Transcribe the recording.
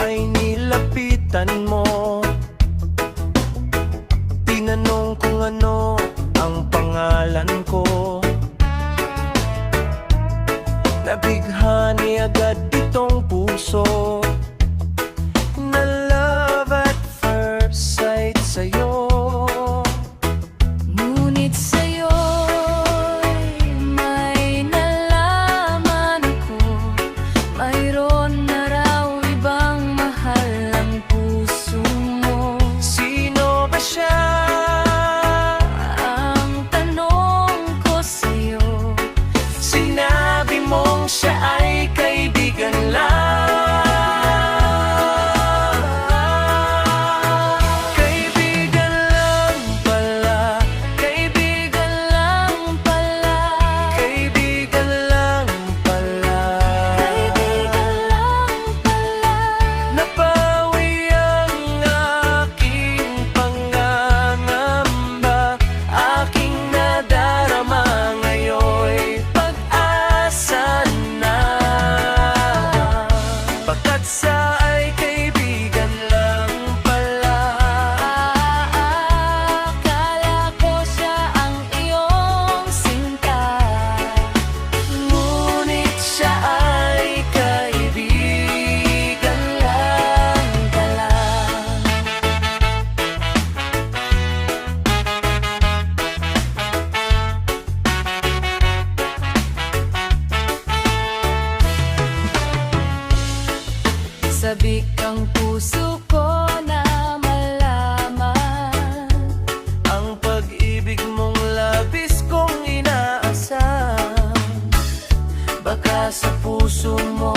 ay nilapitan mo. Tinanong kung ano ang pangalan ko. Nabighani agad itong puso na love at first sight sa'yo. Ngunit sa'yo'y may nalaman ako, mayroon na raw ibang mahal ang puso mo. Sino ba siya? Ang tanong ko sa'yo, Sinabi mong siya ay kaibigan lang. Kaibigan lang pala. kaibigan lang pala. Kaibigan lang pala. Kaibigan lang pala. Napawi ang aking pangangamba, aking nadarama ngayon'y pag-asa na. Pagkat siya ay kaibigan lang pala. Akala ko siya ang iyong sinta, Ngunit siya ay kaibigan lang pala. sabik ang puso ko na malaman Ang pag-ibig mong labis kong inaasam, baka sa puso mo